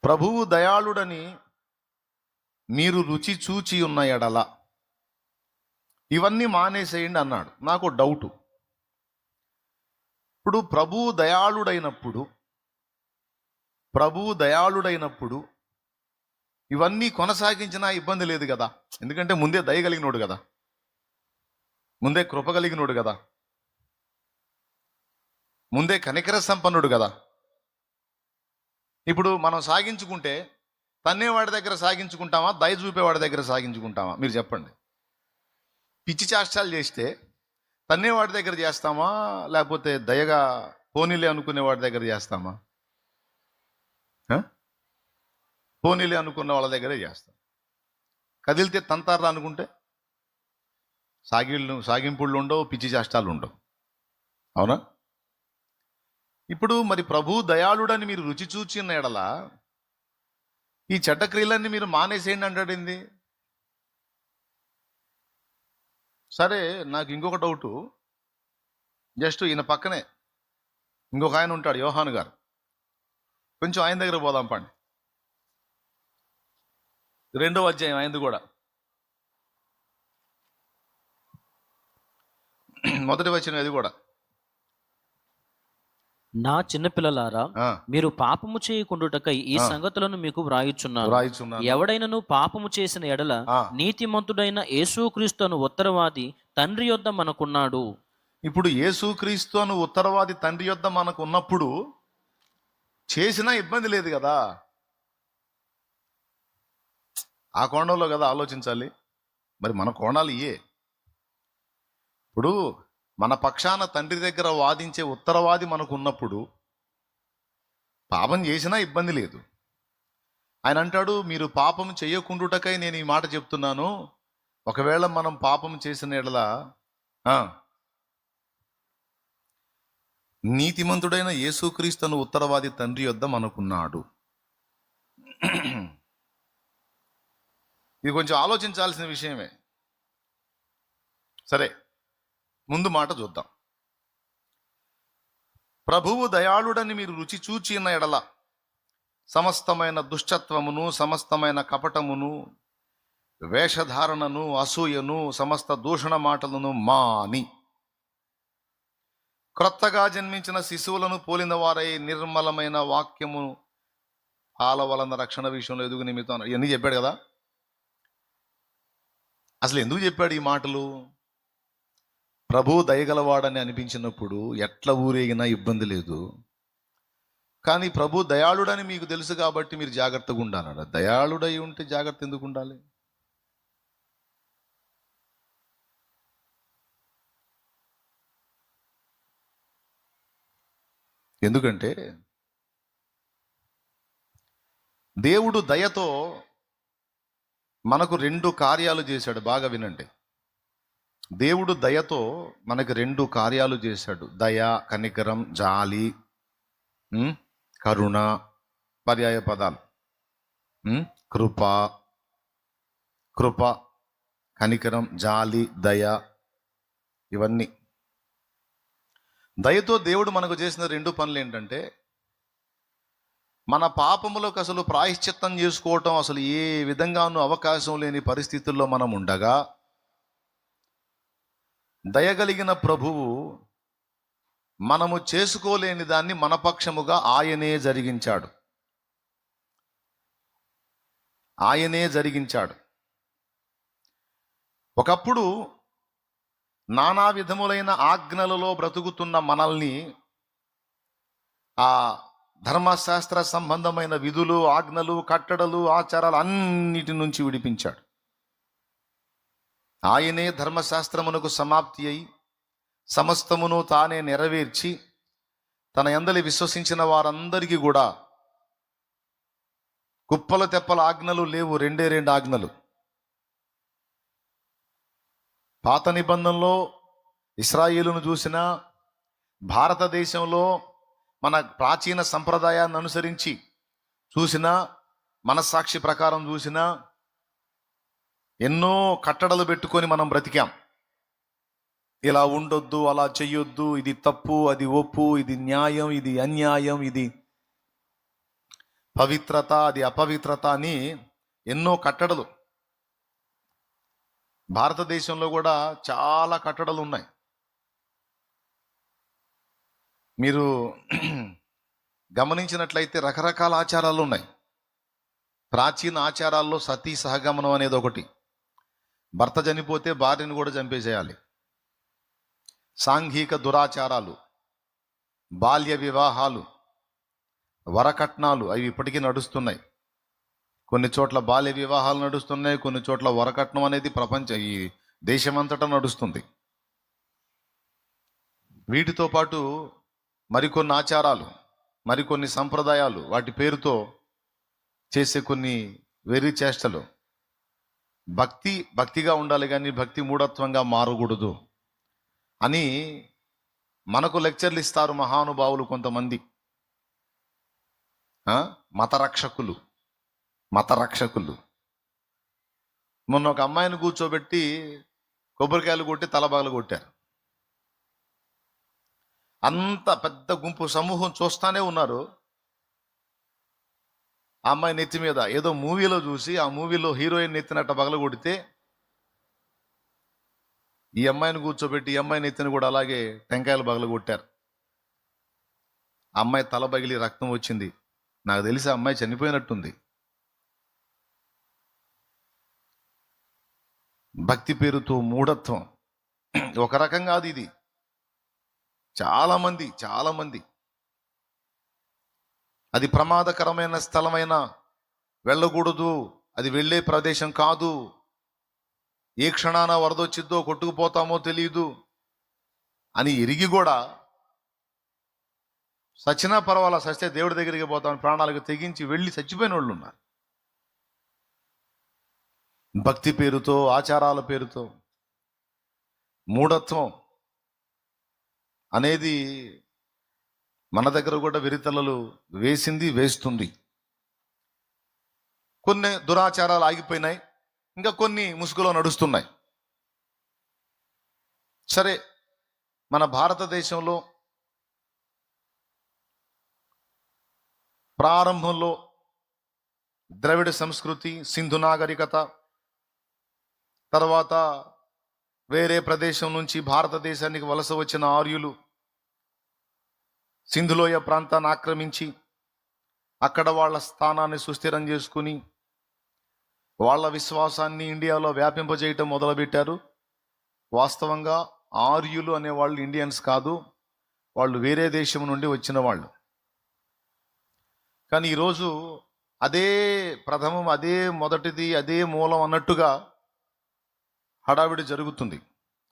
ప్రభువు దయాళుడని మీరు రుచి చూచి ఉన్న ఎడల ఇవన్నీ మానేసేయండి అన్నాడు. నాకు డౌటు. ఇప్పుడు ప్రభువు దయాళుడైనప్పుడు ఇవన్నీ కొనసాగించినా ఇబ్బంది లేదు కదా. ఎందుకంటే ముందే దయ కలిగినోడు కదా, ముందే కృప కలిగినోడు కదా, ముందే కనికర సంపన్నుడు కదా. ఇప్పుడు మనం సాగించుకుంటే తన్నేవాడి దగ్గర సాగించుకుంటామా, దయ చూపేవాడి దగ్గర సాగించుకుంటామా? మీరు చెప్పండి. పిచ్చి చేష్టాలు చేస్తే తన్నేవాడి దగ్గర చేస్తామా, లేకపోతే దయగా పోనీలే అనుకునేవాడి దగ్గర చేస్తామా? పోనీలే అనుకున్న వాళ్ళ దగ్గరే చేస్తాం. కదిలితే తంతారా అనుకుంటే సాగింపుళ్ళు ఉండవు, పిచ్చి చేష్టాలు ఉండవు. అవునా? ఇప్పుడు మరి ప్రభు దయాళుడని మీరు రుచి చూచిన ఎడల ఈ చెడ్డ క్రియలన్నీ మీరు మానేసేయండి అంటాడింది. సరే, నాకు ఇంకొక డౌటు. జస్ట్ ఈయన పక్కనే ఇంకొక ఆయన ఉంటాడు, యోహాను గారు. కొంచెం ఆయన దగ్గర పోదాం పండి. 2వ అధ్యాయం ఆయనది కూడా. మొదటి వచనం అది కూడా. నా చిన్నపిల్లలారా, మీరు పాపము చేయకుండుటకై ఈ సంగతులను మీకు వ్రాయుచున్నాను. ఎవడైనను పాపము చేసిన ఎడల నీతిమంతుడైన యేసుక్రీస్తు అను ఉత్తరవాది తండ్రి యొద్ద మనకున్నాడు. ఇప్పుడు యేసుక్రీస్తు అను ఉత్తరవాది తండ్రి యొద్ద మనకు ఉన్నప్పుడు చేసినా ఇబ్బంది లేదు కదా. ఆ కోణంలో కదా ఆలోచించాలి. మరి మన కోణాలు ఇయే. ఇప్పుడు మన పక్షాన తండ్రి దగ్గర వాదించే ఉత్తరవాది మనకు ఉన్నప్పుడు పాపం చేసినా ఇబ్బంది లేదు. ఆయన అంటాడు, మీరు పాపం చేయకుండుటకై నేను ఈ మాట చెప్తున్నాను. ఒకవేళ మనం పాపం చేసిన ఎడల నీతిమంతుడైన యేసుక్రీస్తును ఉత్తరవాది తండ్రి యొద్ద మనకున్నాడు. ఇది కొంచెం ఆలోచించాల్సిన విషయమే. సరే, ముందు మాట చూద్దాం. ప్రభువు దయాళుడని మీరు రుచి చూచి ఉన్న ఎడల సమస్తమైన దుష్టత్వమును, సమస్తమైన కపటమును, వేషధారణను, అసూయను, సమస్త దూషణ మాటలను మాని క్రొత్తగా జన్మించిన శిశువులను పోలిన వారై నిర్మలమైన వాక్యము పాల వలన రక్షణ విషయంలో ఎదుగు నిమిత్తం ఇవన్నీ చెప్పాడు కదా. అసలు ఎందుకు చెప్పాడు ఈ మాటలు? ప్రభు దయగలవాడని అనిపించినప్పుడు ఎట్లా ఊరేగినా ఇబ్బంది లేదు. కానీ ప్రభు దయాళుడని మీకు తెలుసు కాబట్టి మీరు జాగ్రత్తగా ఉండాలన్నాడు. దయాళుడై ఉంటే జాగ్రత్త ఎందుకు ఉండాలి? ఎందుకంటే దేవుడు దయతో మనకు 2 కార్యాలు చేశాడు. బాగా వినండి. దేవుడు దయతో మనకు 2 కార్యాలు చేశాడు. దయ, కనికరం, జాలి, కరుణ, పర్యాయ పదాలు. కృప, కనికరం, జాలి, దయ, ఇవన్నీ. దయతో దేవుడు మనకు చేసిన 2 పనులు ఏంటంటే, మన పాపములకు అసలు ప్రాయశ్చిత్తం చేసుకోవటం అసలు ఏ విధంగానూ అవకాశం లేని పరిస్థితుల్లో మనం ఉండగా దయగలిగిన ప్రభువు మనము చేసుకోలేని దాన్ని మన పక్షముగా ఆయనే జరిగించాడు. ఒకప్పుడు నానా విధములైన ఆజ్ఞలలో బ్రతుకుతున్న మనల్ని ఆ ధర్మశాస్త్ర సంబంధమైన విధులు, ఆజ్ఞలు, కట్టడలు, ఆచారాలు అన్నిటి నుంచి విడిపించాడు. ఆయనే ధర్మశాస్త్రమునకు సమాప్తి అయి సమస్తమును తానే నెరవేర్చి తన యందలి విశ్వసించిన వారందరికీ కూడా కుప్పల తెప్పల ఆజ్ఞలు లేవు, 2 ఆజ్ఞలు. పాత నిబంధనలో ఇశ్రాయేలును చూసినా, భారతదేశంలో మన ప్రాచీన సంప్రదాయాన్ని అనుసరించి చూసినా, మనస్సాక్షి ప్రకారం చూసినా ఎన్నో కట్టడలు పెట్టుకొని మనం బ్రతికాం. ఇలా ఉండొద్దు, అలా చెయ్యొద్దు, ఇది తప్పు, అది ఒప్పు, ఇది న్యాయం, ఇది అన్యాయం, ఇది పవిత్రత, అది అపవిత్రత అని ఎన్నో కట్టడలు. భారతదేశంలో కూడా చాలా కట్టడలు ఉన్నాయి. మీరు గమనించినట్లయితే రకరకాల ఆచారాలు ఉన్నాయి. ప్రాచీన ఆచారాల్లో సతీ సహగమనం అనేది ఒకటి. భర్త చనిపోతే భార్యను కూడా చంపేసేయాలి. సాంఘిక దురాచారాలు, బాల్య వివాహాలు, వరకట్నాలు అవి ఇప్పటికీ నడుస్తున్నాయి. కొన్ని చోట్ల బాల్య వివాహాలు నడుస్తున్నాయి, కొన్ని చోట్ల వరకట్నం అనేది ఈ దేశమంతటా నడుస్తుంది. వీటితో పాటు మరికొన్ని ఆచారాలు, మరికొన్ని సంప్రదాయాలు, వాటి పేరుతో చేసే కొన్ని వెర్రి చేష్టలు. భక్తిగా ఉండాలి కానీ భక్తి మూఢత్వంగా మారకూడదు అని మనకు లెక్చర్లు ఇస్తారు మహానుభావులు కొంతమంది. మతరక్షకులు. మొన్న ఒక అమ్మాయిని కూర్చోబెట్టి కొబ్బరికాయలు కొట్టి తలబాగలు కొట్టారు. అంత పెద్ద గుంపు సమూహం చూస్తానే ఉన్నారు. ఆ అమ్మాయి నెత్తి మీద ఏదో మూవీలో చూసి, ఆ మూవీలో హీరోయిన్ నెత్తినట్ట పగల కొడితే ఈ అమ్మాయిని కూర్చోబెట్టి ఈ అమ్మాయి నెత్తిని కూడా అలాగే టెంకాయలు పగల కొట్టారు. ఆ అమ్మాయి తల పగిలి రక్తం వచ్చింది. నాకు తెలిసి ఆ అమ్మాయి చనిపోయినట్టుంది. భక్తి పేరుతో మూఢత్వం ఒక రకం కాదు ఇది. చాలా మంది అది ప్రమాదకరమైన స్థలమైన వెళ్ళకూడదు, అది వెళ్ళే ప్రదేశం కాదు, ఏ క్షణాన వరదొచ్చిద్దో కొట్టుకుపోతామో తెలియదు అని ఎరిగి కూడా సచ్చినా పర్వాలా, సస్తే దేవుడి దగ్గరికి పోతామని ప్రాణాలకు తెగించి వెళ్ళి చచ్చిపోయిన వాళ్ళు ఉన్నారు. భక్తి పేరుతో, ఆచారాల పేరుతో మూఢత్వం అనేది మన దగ్గర కూడా వెరితలలు వేసింది, వేస్తుంది. కొన్ని దురాచారాలు ఆగిపోయినాయి, ఇంకా కొన్ని ముసుగులో నడుస్తున్నాయి. సరే, మన భారతదేశంలో ప్రారంభంలో ద్రవిడ సంస్కృతి, సింధు నాగరికత, తర్వాత వేరే ప్రదేశం నుంచి భారతదేశానికి వలస వచ్చిన ఆర్యులు సింధులోయ ప్రాంతాన్ని ఆక్రమించి అక్కడ వాళ్ళ స్థానాన్ని సుస్థిరం చేసుకుని వాళ్ళ విశ్వాసాన్ని ఇండియాలో వ్యాపింపజేయటం మొదలుపెట్టారు. వాస్తవంగా ఆర్యులు అనేవాళ్ళు ఇండియన్స్ కాదు, వాళ్ళు వేరే దేశం నుండి వచ్చిన వాళ్ళు. కానీ ఈరోజు అదే ప్రథమం, అదే మొదటిది, అదే మూలం అన్నట్టుగా హడావిడి జరుగుతుంది.